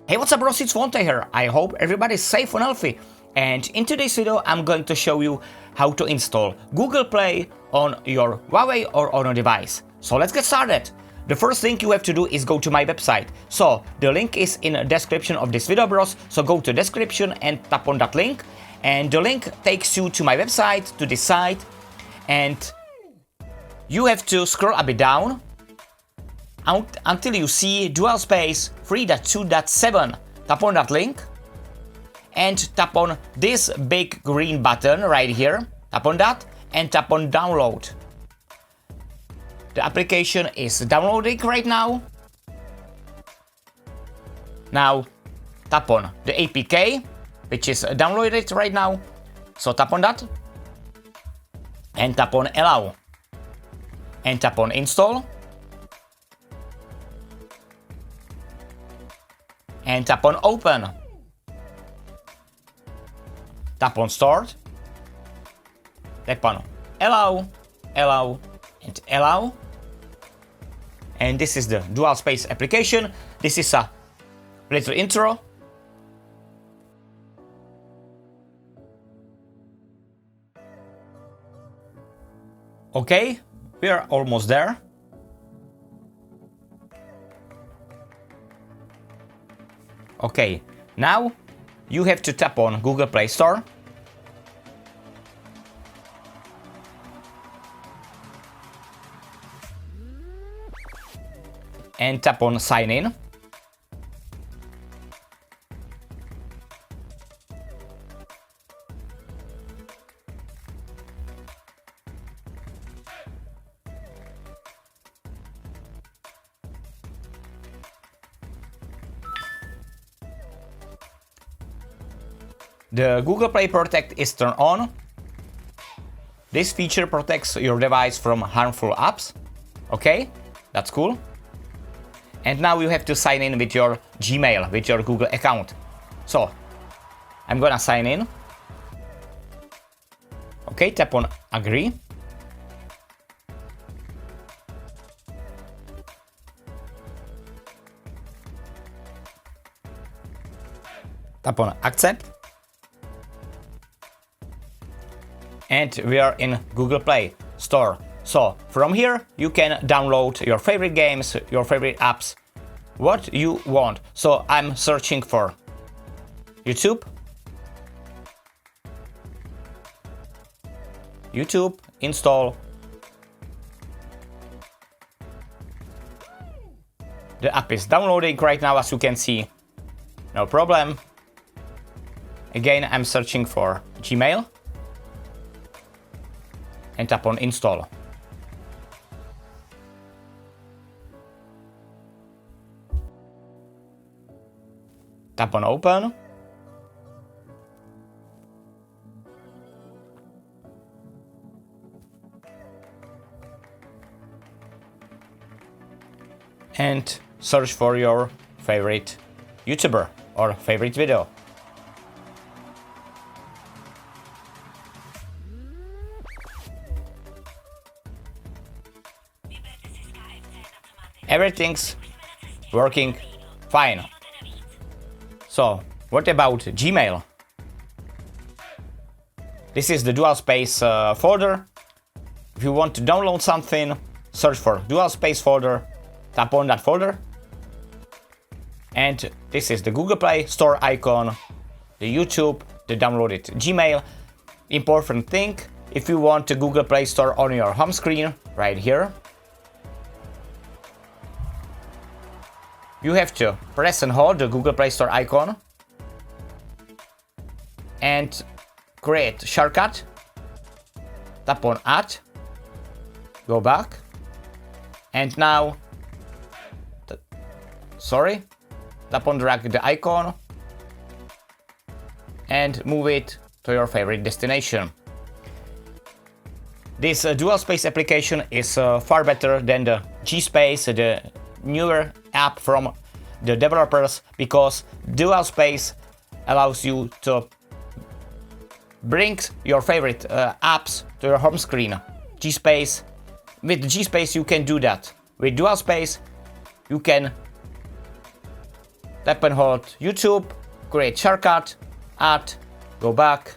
Hey, what's up bros, it's Fonte here. I hope everybody's safe and healthy. And in today's video I'm going to show you how to install Google Play on your Huawei or on a device. So let's get started. The first thing you have to do is go to my website. So the link is in the description of this video bros. So go to description and tap on that link. And the link takes you to my website, to this site. And you have to scroll a bit down until you see dual space 3.2.7. Tap on that link and tap on this big green button right here. Tap on that and tap on download. The application is downloading right now. Now tap on the APK, which is downloaded right now. So tap on that and tap on allow and tap on install. And tap on open. Tap on start. Tap on allow, allow, and allow. And this is the dual space application. This is a little intro. Okay, we are almost there. Okay, now you have to tap on Google Play Store. And tap on sign in. The Google Play Protect is turned on. This feature protects your device from harmful apps. Okay, that's cool. And now you have to sign in with your Gmail, with your Google account. So, I'm gonna sign in. Okay, tap on agree. Tap on accept. And we are in Google Play Store. So from here you can download your favorite games, your favorite apps, what you want. So I'm searching for YouTube. YouTube, install. The app is downloading right now, as you can see. No problem. Again, I'm searching for Gmail. And tap on install. Tap on open. And search for your favorite YouTuber or favorite video. Everything's working fine. So, what about Gmail? This is the dual space folder. If you want to download something, search for dual space folder, tap on that folder. And this is the Google Play Store icon, the YouTube, the downloaded Gmail. Important thing, if you want the Google Play Store on your home screen, right here, you have to press and hold the Google Play Store icon and create shortcut. Tap on add, go back, and now, tap on drag the icon and move it to your favorite destination. This dual space application is far better than the G-Space, the newer app from the developers, because dual space allows you to bring your favorite apps to your home screen. G-Space, with G-Space you can do that. With dual space you can tap and hold YouTube, create shortcut, add, go back,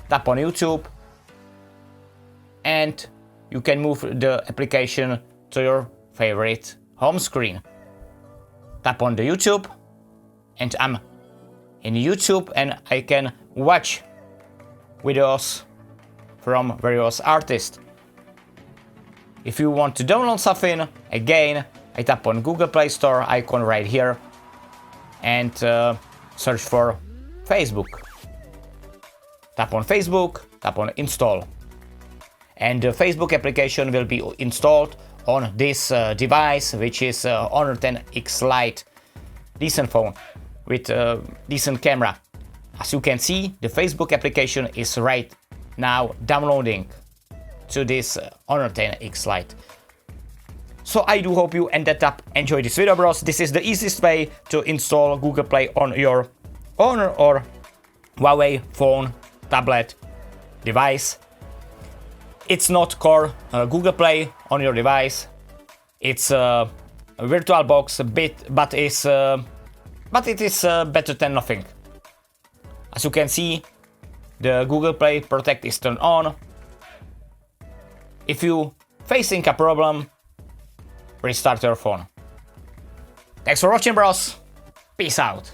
tap on YouTube, and you can move the application to your favorite home screen. Tap on the YouTube, and I'm in YouTube, and I can watch videos from various artists. If you want to download something, again, I tap on Google Play Store icon right here and search for Facebook. Tap on Facebook, tap on install. And the Facebook application will be installed on this device, which is Honor 10X Lite. Decent phone with a decent camera. As you can see, the Facebook application is right now downloading to this Honor 10X Lite. So I do hope you ended up enjoy this video, bros. This is the easiest way to install Google Play on your Honor or Huawei phone, tablet, device. It's not core Google Play on your device. It's a virtual box, but it is better than nothing. As you can see, the Google Play Protect is turned on. If you facing a problem, restart your phone. Thanks for watching, bros. Peace out.